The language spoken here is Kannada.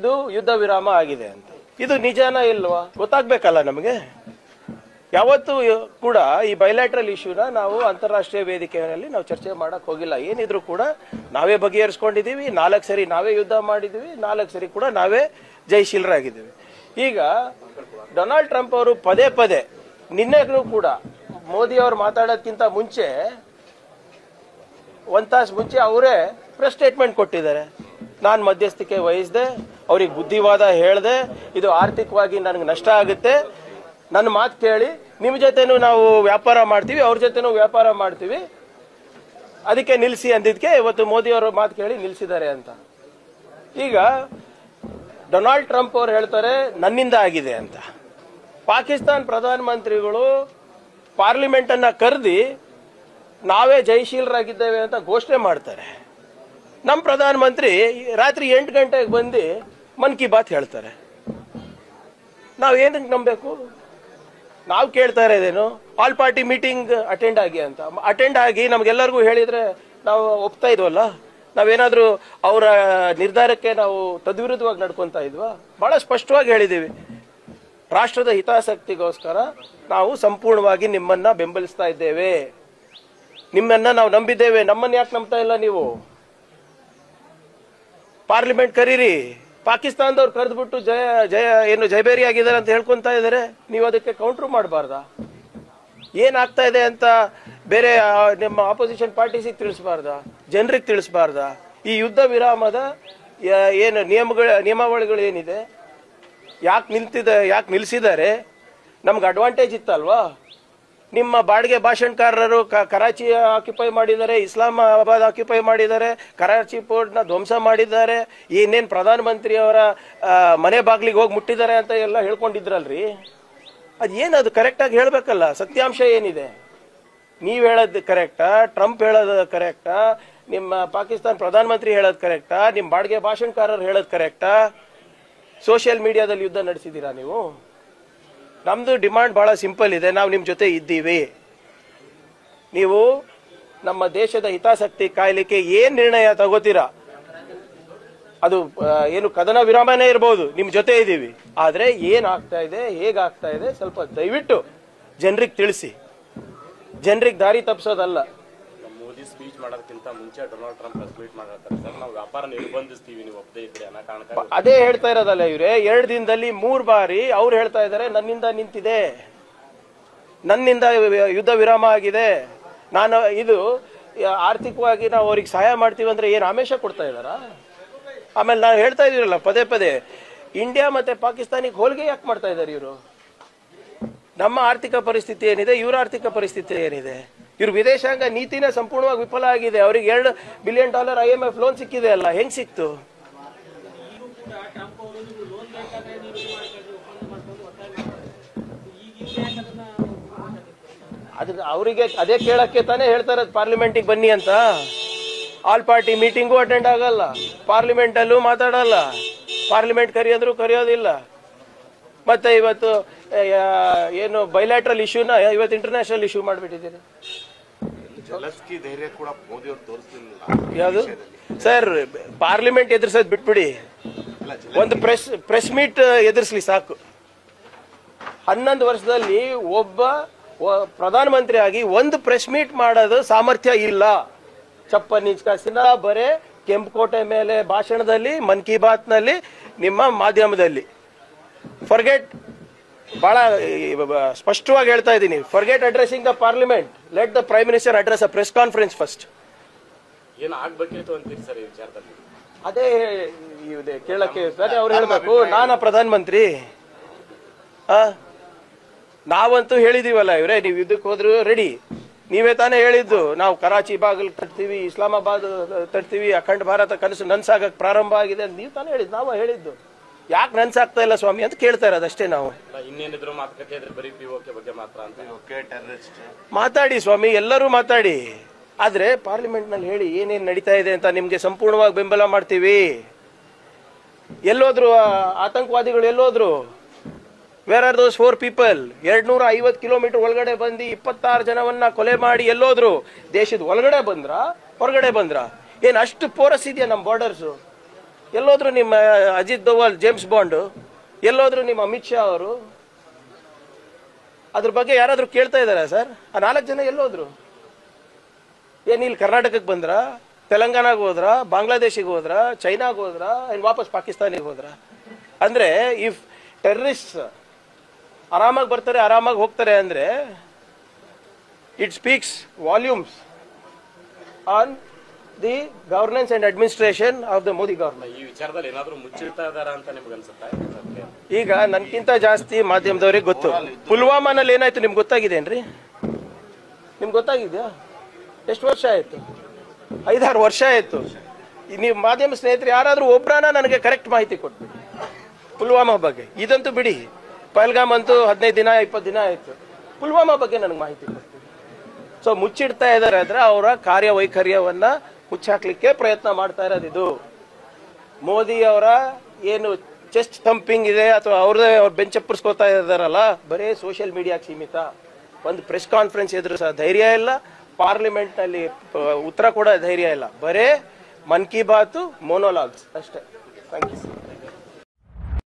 ಇದು ಯುದ್ಧ ವಿರಾಮ ಆಗಿದೆ ಅಂತ. ಇದು ನಿಜಾನ ಇಲ್ವಾ ಗೊತ್ತಾಗ್ಬೇಕಲ್ಲ ನಮಗೆ. ಯಾವತ್ತೂ ಕೂಡ ಈ ಬೈಲ್ಯಾಟ್ರಲ್ ಇಶ್ಯೂನ ನಾವು ಅಂತಾರಾಷ್ಟ್ರೀಯ ವೇದಿಕೆಯಲ್ಲಿ ನಾವು ಚರ್ಚೆ ಮಾಡಕ್ ಹೋಗಿಲ್ಲ. ಏನಿದ್ರು ಕೂಡ ನಾವೇ ಬಗೆಹರಿಸ್ಕೊಂಡಿದೀವಿ. 4 ಸರಿ ನಾವೇ ಯುದ್ಧ ಮಾಡಿದೀವಿ, 4 ಸರಿ ಕೂಡ ನಾವೇ ಜಯಶೀಲರಾಗಿದ್ದೀವಿ. ಈಗ ಡೊನಾಲ್ಡ್ ಟ್ರಂಪ್ ಅವರು ಪದೇ ಪದೇ ನಿನ್ನೆಗೂ ಕೂಡ ಮೋದಿ ಅವರು ಮಾತಾಡೋದಕ್ಕಿಂತ ಮುಂಚೆ 1 ತಾಸು ಮುಂಚೆ ಅವರೇ ಪ್ರೆಸ್ ಸ್ಟೇಟ್ಮೆಂಟ್ ಕೊಟ್ಟಿದ್ದಾರೆ. ನಾನು ಮಧ್ಯಸ್ಥಿಕೆ ವಹಿಸಿದೆ, ಅವ್ರಿಗೆ ಬುದ್ಧಿವಾದ ಹೇಳಿದೆ, ಇದು ಆರ್ಥಿಕವಾಗಿ ನನಗೆ ನಷ್ಟ ಆಗುತ್ತೆ, ನನ್ನ ಮಾತು ಕೇಳಿ ನಿಮ್ಮ ಜೊತೆನೂ ನಾವು ವ್ಯಾಪಾರ ಮಾಡ್ತೀವಿ, ಅವ್ರ ಜೊತೆನೂ ವ್ಯಾಪಾರ ಮಾಡ್ತೀವಿ, ಅದಕ್ಕೆ ನಿಲ್ಲಿಸಿ ಅಂದಿದ್ದಕ್ಕೆ ಇವತ್ತು ಮೋದಿ ಅವರ ಮಾತು ಕೇಳಿ ನಿಲ್ಲಿಸಿದ್ದಾರೆ ಅಂತ. ಈಗ ಡೊನಾಲ್ಡ್ ಟ್ರಂಪ್ ಅವರು ಹೇಳ್ತಾರೆ ನನ್ನಿಂದ ಆಗಿದೆ ಅಂತ. ಪಾಕಿಸ್ತಾನ ಪ್ರಧಾನಮಂತ್ರಿಗಳು ಪಾರ್ಲಿಮೆಂಟ್ ಅನ್ನ ಕರೆದಿ ನಾವೇ ಜಯಶೀಲರಾಗಿದ್ದೇವೆ ಅಂತ ಘೋಷಣೆ ಮಾಡ್ತಾರೆ. ನಮ್ಮ ಪ್ರಧಾನಮಂತ್ರಿ ರಾತ್ರಿ 8 ಗಂಟೆಗೆ ಬಂದು ಮನ್ ಕಿ ಬಾತ್ ಹೇಳ್ತಾರೆ. ನಾವು ಏನಕ್ಕೆ ನಂಬಬೇಕು? ನಾವು ಕೇಳ್ತಾ ಇರೋದೇನು, ಆಲ್ ಪಾರ್ಟಿ ಮೀಟಿಂಗ್ ಅಟೆಂಡ್ ಆಗಿ ಅಂತ. ಅಟೆಂಡ್ ಆಗಿ ನಮ್ಗೆಲ್ಲರಿಗೂ ಹೇಳಿದ್ರೆ ನಾವು ಒಪ್ತಾ ಇದ್ವಲ್ಲ? ನಾವೇನಾದ್ರೂ ಅವರ ನಿರ್ಧಾರಕ್ಕೆ ನಾವು ತದ್ವಿರುದ್ಧವಾಗಿ ನಡ್ಕೊಂತ ಇದ್ವಾ? ಬಹಳ ಸ್ಪಷ್ಟವಾಗಿ ಹೇಳಿದೀವಿ, ರಾಷ್ಟ್ರದ ಹಿತಾಸಕ್ತಿಗೋಸ್ಕರ ನಾವು ಸಂಪೂರ್ಣವಾಗಿ ನಿಮ್ಮನ್ನ ಬೆಂಬಲಿಸ್ತಾ ಇದ್ದೇವೆ, ನಿಮ್ಮನ್ನ ನಾವು ನಂಬಿದ್ದೇವೆ. ನಮ್ಮನ್ನ ಯಾಕೆ ನಂಬ್ತಾ ಇಲ್ಲ ನೀವು? ಪಾರ್ಲಿಮೆಂಟ್ ಕರೀರಿ. ಪಾಕಿಸ್ತಾನದವ್ರು ಕರೆದ್ಬಿಟ್ಟು ಜಯಬೇರಿ ಆಗಿದ್ದಾರೆ ಅಂತ ಹೇಳ್ಕೊಂತ ಇದಾರೆ. ನೀವು ಅದಕ್ಕೆ ಕೌಂಟರ್ ಮಾಡಬಾರ್ದಾ? ಏನಾಗ್ತಾ ಇದೆ ಅಂತ ಬೇರೆ ನಿಮ್ಮ ಆಪೋಸಿಷನ್ ಪಾರ್ಟೀಸಿಗೆ ತಿಳಿಸಬಾರ್ದಾ? ಜನರಿಗೆ ತಿಳಿಸಬಾರ್ದಾ? ಈ ಯುದ್ಧ ವಿರಾಮದ ಏನು ನಿಯಮಾವಳಿಗಳು ಏನಿದೆ, ಯಾಕೆ ನಿಲ್ಸಿದ್ದಾರೆ? ನಮ್ಗೆ ಅಡ್ವಾಂಟೇಜ್ ಇತ್ತಲ್ವಾ? ನಿಮ್ಮ ಬಾಡಿಗೆ ಭಾಷಣಕಾರರು ಕರಾಚಿ ಆಕ್ಯುಪೈ ಮಾಡಿದ್ದಾರೆ, ಇಸ್ಲಾಮಾಬಾದ್ ಆಕ್ಯುಪೈ ಮಾಡಿದ್ದಾರೆ, ಕರಾಚಿ ಪೋರ್ಟ್ ನ ಧ್ವಂಸ ಮಾಡಿದ್ದಾರೆ, ಏನೇನ್ ಪ್ರಧಾನಮಂತ್ರಿ ಅವರ ಮನೆ ಬಾಗ್ಲಿಗೆ ಹೋಗಿ ಮುಟ್ಟಿದ್ದಾರೆ ಅಂತ ಎಲ್ಲ ಹೇಳ್ಕೊಂಡಿದ್ರಲ್ರಿ. ಅದೇನದು ಕರೆಕ್ಟ್ ಆಗಿ ಹೇಳ್ಬೇಕಲ್ಲ. ಸತ್ಯಾಂಶ ಏನಿದೆ? ನೀವ್ ಹೇಳೋದು ಕರೆಕ್ಟಾ? ಟ್ರಂಪ್ ಹೇಳೋದು ಕರೆಕ್ಟಾ? ನಿಮ್ಮ ಪಾಕಿಸ್ತಾನ ಪ್ರಧಾನಮಂತ್ರಿ ಹೇಳೋದು ಕರೆಕ್ಟಾ? ನಿಮ್ ಬಾಡಿಗೆ ಭಾಷಣಕಾರರು ಹೇಳೋದು ಕರೆಕ್ಟಾ? ಸೋಷಿಯಲ್ ಮೀಡಿಯಾದಲ್ಲಿ ಯುದ್ಧ ನಡೆಸಿದ್ದೀರಾ ನೀವು? ನಮ್ದು ಡಿಮಾಂಡ್ ಬಹಳ ಸಿಂಪಲ್ ಇದೆ, ನಾವು ನಿಮ್ ಜೊತೆ ಇದ್ದೀವಿ. ನೀವು ನಮ್ಮ ದೇಶದ ಹಿತಾಸಕ್ತಿ ಕಾಯ್ಲಿಕ್ಕೆ ಏನ್ ನಿರ್ಣಯ ತಗೋತೀರಾ, ಅದು ಏನು ಕದನ ವಿರಾಮನೇ ಇರಬಹುದು, ನಿಮ್ ಜೊತೆ ಇದ್ದೀವಿ. ಆದ್ರೆ ಏನ್ ಆಗ್ತಾ ಇದೆ, ಹೇಗಾಗ್ತಾ ಇದೆ ಸ್ವಲ್ಪ ದಯವಿಟ್ಟು ಜನರಿಗೆ ತಿಳಿಸಿ. ಜನರಿಗೆ ದಾರಿ ತಪ್ಪಿಸೋದಲ್ಲ. ಮೋದಿ ಸ್ಪೀಚ್ ಮಾಡೋದಕ್ಕಿಂತ ಮುಂಚೆ ಡೊನಾಲ್ಡ್ ಟ್ರಂಪ್ ಟ್ವೀಟ್ ಮಾಡಿರ್ತಾರೆ ಸರ್, ನಾವು ವ್ಯಾಪಾರ ನಿರ್ಬಂಧಿಸ್ತೀವಿ ನೀವು ಒಪ್ಪದೇ ಇದ್ರೆ ಅನ್ನೋ ಕಾರಣಕ್ಕೆ. ಅದೇ ಹೇಳ್ತಾ ಇರೋದಲ್ಲ ಇವ್ರೆ. 2 ದಿನದಲ್ಲಿ 3 ಬಾರಿ ಅವ್ರು ಹೇಳ್ತಾ ಇದ್ದಾರೆ ನನ್ನಿಂದ ನಿಂತಿದೆ, ನನ್ನಿಂದ ಯುದ್ಧ ವಿರಾಮ ಆಗಿದೆ, ನಾನು ಇದು ಆರ್ಥಿಕವಾಗಿ ನಾವು ಅವ್ರಿಗೆ ಸಹಾಯ ಮಾಡ್ತೀವಿ ಅಂದ್ರೆ ಏನು ಆಮಿಷ ಕೊಡ್ತಾ ಇದಾರ? ಆಮೇಲೆ ನಾವು ಹೇಳ್ತಾ ಇದೀರಲ್ಲ ಪದೇ ಪದೇ, ಇಂಡಿಯಾ ಮತ್ತೆ ಪಾಕಿಸ್ತಾನಿಗೆ ಹೋಲಿಕೆ ಯಾಕೆ ಮಾಡ್ತಾ ಇದ್ದಾರೆ ಇವರು? ನಮ್ಮ ಆರ್ಥಿಕ ಪರಿಸ್ಥಿತಿ ಏನಿದೆ, ಇವರ ಆರ್ಥಿಕ ಪರಿಸ್ಥಿತಿ ಏನಿದೆ? ಇವ್ರ ವಿದೇಶಾಂಗ ನೀತಿನೇ ಸಂಪೂರ್ಣವಾಗಿ ವಿಫಲ ಆಗಿದೆ. ಅವ್ರಿಗೆ $2 ಬಿಲಿಯನ್ IMF ಲೋನ್ ಸಿಕ್ಕಿದೆ ಅಲ್ಲ, ಹೆಂಗ್ ಸಿಕ್ತು? ಅವರಿಗೆ ಅದೇ ಕೇಳಕ್ಕೆ ತಾನೇ ಹೇಳ್ತಾ ಇರೋದು ಪಾರ್ಲಿಮೆಂಟಿಗೆ ಬನ್ನಿ ಅಂತ. ಆಲ್ ಪಾರ್ಟಿ ಮೀಟಿಂಗು ಅಟೆಂಡ್ ಆಗಲ್ಲ, ಪಾರ್ಲಿಮೆಂಟ್ ಅಲ್ಲೂ ಮಾತಾಡಲ್ಲ, ಪಾರ್ಲಿಮೆಂಟ್ ಕರೆಯೋದ್ರು ಕರೆಯೋದಿಲ್ಲ. ಮತ್ತೆ ಇವತ್ತು ಏನು ಬೈಲ್ಯಾಟ್ರಲ್ ಇಶ್ಯೂನ ಇವತ್ತು ಇಂಟರ್ನ್ಯಾಷನಲ್ ಇಶ್ಯೂ ಮಾಡಿಬಿಟ್ಟಿದ್ದೀರಿ. ಯಾವುದು ಸರ್? ಪಾರ್ಲಿಮೆಂಟ್ ಎದುರಿಸೋದು ಬಿಟ್ಬಿಡಿ, ಒಂದು ಪ್ರೆಸ್ ಮೀಟ್ ಎದುರಿಸ್ಲಿ ಸಾಕು. 11 ವರ್ಷದಲ್ಲಿ ಒಬ್ಬ ಪ್ರಧಾನಮಂತ್ರಿ ಆಗಿ ಒಂದು ಪ್ರೆಸ್ ಮೀಟ್ ಮಾಡೋದು ಸಾಮರ್ಥ್ಯ ಇಲ್ಲ. ಚಪ್ಪನ್ ನಿಂಚ್ಕಾಸಿನ ಬರೇ ಕೆಂಪುಕೋಟೆ ಮೇಲೆ ಭಾಷಣದಲ್ಲಿ, ಮನ್ ಕಿ ಬಾತ್ ನಲ್ಲಿ, ನಿಮ್ಮ ಮಾಧ್ಯಮದಲ್ಲಿ. ಫರ್ಗೆಟ್, ಬಹಳ ಸ್ಪಷ್ಟವಾಗಿ ಹೇಳ್ತಾ ಇದ್ದೀನಿ, forget addressing the parliament, let the prime minister address a press conference first. ಏನು ಆಗ್ಬೇಕಿತ್ತು ಅಂತೀರಿ ಸರ್ ಈ ವಿಚಾರದಲ್ಲಿ? ಅದೇ ಕೇಳಕ್ಕೆ ಅವ್ರು ಹೇಳ್ಬೇಕು, ನಾನಾ ಪ್ರಧಾನಮಂತ್ರಿ? ನಾವಂತೂ ಹೇಳಿದೀವಲ್ಲ ಇವ್ರೆ, ನೀವು ಯುದ್ಧಕ್ಕೆ ಹೋದ್ರು ರೆಡಿ. ನೀವೇ ತಾನೇ ಹೇಳಿದ್ದು, ನಾವು ಕರಾಚಿ ಬಾಗಿಲು ತಟ್ತೀವಿ, ಇಸ್ಲಾಮಾಬಾದ್ ತಟ್ತೀವಿ, ಅಖಂಡ ಭಾರತ ಕನಸು ನನ್ಸಾಗಕ್ಕೆ ಪ್ರಾರಂಭ ಆಗಿದೆ ಅಂತ ನೀವು ತಾನೇ ಹೇಳಿದ್ದು. ನಾವು ಹೇಳಿದ್ದು ಯಾಕೆ ನನ್ಸಾಗ್ತಾ ಇಲ್ಲ ಸ್ವಾಮಿ ಅಂತ ಕೇಳ್ತಾ ಇರೋದು ಅಷ್ಟೇ. ನಾವು ಇನ್ನೇನಿದ್ರು ಮಾತುಕತೆ ಬರೀ ಪಿಒಕೆ ಬಗ್ಗೆ ಮಾತ್ರ ಅಂತ ಮಾತಾಡಿ ಸ್ವಾಮಿ, ಎಲ್ಲರೂ ಮಾತಾಡಿ. ಆದ್ರೆ ಪಾರ್ಲಿಮೆಂಟ್ ನಲ್ಲಿ ಹೇಳಿ ಏನೇನ್ ನಡೀತಾ ಇದೆ ಅಂತ. ನಿಮ್ಗೆ ಸಂಪೂರ್ಣವಾಗಿ ಬೆಂಬಲ ಮಾಡ್ತೀವಿ. ಎಲ್ಲೋದ್ರು ಆತಂಕವಾದಿಗಳು? ಎಲ್ಲೋದ್ರು? Where are those 4 people? 250 kilometre ಒಳಗಡೆ ಬಂದು 26 ಜನವನ್ನ ಕೊಲೆ ಮಾಡಿ ಎಲ್ಲೋದ್ರು? ದೇಶದ ಒಳಗಡೆ ಬಂದ್ರ, ಹೊರಗಡೆ ಬಂದ್ರ? ಏನ್ ಅಷ್ಟು ಪೋರಸ್ ಇದೆಯಾ ನಮ್ಮ ಬಾರ್ಡರ್ಸ್? ಎಲ್ಲೋದ್ರು ನಿಮ್ಮ ಅಜಿತ್ ದೋವಲ್, ಜೇಮ್ಸ್ ಬಾಂಡ್, ಎಲ್ಲೋದ್ರು ನಿಮ್ಮ ಅಮಿತ್ ಶಾ ಅವರು? ಅದ್ರ ಬಗ್ಗೆ ಯಾರಾದ್ರೂ ಕೇಳ್ತಾ ಇದಾರ ಸರ್? ಆ 4 ಜನ ಎಲ್ಲೋದ್ರು? ಏನ್ ಇಲ್ಲಿ ಕರ್ನಾಟಕಕ್ಕೆ ಬಂದ್ರ, ತೆಲಂಗಾಣಗೆ ಹೋದ್ರ, ಬಾಂಗ್ಲಾದೇಶಿಗೆ ಹೋದ್ರ, ಚೈನಾಗೆ ಹೋದ್ರ, ವಾಪಸ್ ಪಾಕಿಸ್ತಾನಿಗೆ ಹೋದ್ರ? ಅಂದ್ರೆ ಇಫ್ ಟೆರರಿಸ್ಟ್ ಆರಾಮಾಗಿ ಬರ್ತಾರೆ, ಆರಾಮಾಗಿ ಹೋಗ್ತಾರೆ ಅಂದ್ರೆ it speaks volumes on the governance and administration of the Modi government. ಈ ವಿಚಾರದಲ್ಲಿ ಏನಾದ್ರು ಮುಚ್ಚಿಡ್ತಾ ಇದಾರ ಅಂತ ನಿಮ್ಗೆ ಅನ್ಸುತ್ತಾ? ಈಗ ನನ್ಕಿಂತ ಜಾಸ್ತಿ ಮಾಧ್ಯಮದವ್ರಿಗೆ ಗೊತ್ತು. ಪುಲ್ವಾಮಾನಲ್ಲಿ ಏನಾಯ್ತು ನಿಮ್ಗೆ ಗೊತ್ತಾಗಿದೇನ್ರಿ? ನಿಮ್ಗೆ ಗೊತ್ತಾಗಿದ್ಯಾ? ಎಷ್ಟು ವರ್ಷ ಆಯ್ತು? 5-6 ವರ್ಷ ಆಯ್ತು. ನೀವು ಮಾಧ್ಯಮ ಸ್ನೇಹಿತರು ಯಾರಾದ್ರೂ ಒಬ್ರಾನ ನನಗೆ ಕರೆಕ್ಟ್ ಮಾಹಿತಿ ಕೊಟ್ಬಿಡಿ ಪುಲ್ವಾಮಾ ಬಗ್ಗೆ. ಇದಂತೂ ಬಿಡಿ, ಪಹಲ್ಗಾಮ್ ಅಂತೂ 15 ದಿನ 20 ದಿನ ಆಯ್ತು. ಪುಲ್ವಾಮಾ ಬಗ್ಗೆ ನನಗೆ ಮಾಹಿತಿ ಕೊಟ್ಬಿಡಿ. ಸೊ ಮುಚ್ಚಿಡ್ತಾ ಇದಾರೆ ಅಂದ್ರೆ ಅವರ ಕಾರ್ಯವೈಖರ್ಯವನ್ನ ಮುಚ್ಚಾಕ್ಲಿಕ್ಕೆ ಪ್ರಯತ್ನ ಮಾಡ್ತಾ ಇರೋದು ಇದು. ಮೋದಿ ಅವರ ಏನು ಚೆಸ್ಟ್ ಥಂಪಿಂಗ್ ಇದೆ ಅಥವಾ ಅವ್ರದೇ ಅವ್ರ ಬೆಂಚಪ್ಪರ್ಸ್ಕೋತಾ ಇದಾರಲ್ಲ, ಬರೀ ಸೋಷಿಯಲ್ ಮೀಡಿಯಾಕ್ಕೆ ಸೀಮಿತ. ಒಂದು ಪ್ರೆಸ್ ಕಾನ್ಫರೆನ್ಸ್ ಎದುರು ಸಹ ಧೈರ್ಯ ಇಲ್ಲ, ಪಾರ್ಲಿಮೆಂಟ್ ನಲ್ಲಿ ಉತ್ತರ ಕೂಡ ಧೈರ್ಯ ಇಲ್ಲ. ಬರೇ ಮನ್ ಕಿ ಬಾತ್, ಮೋನೋಲಾಗ್ಸ್ ಅಷ್ಟೇ. Thank you.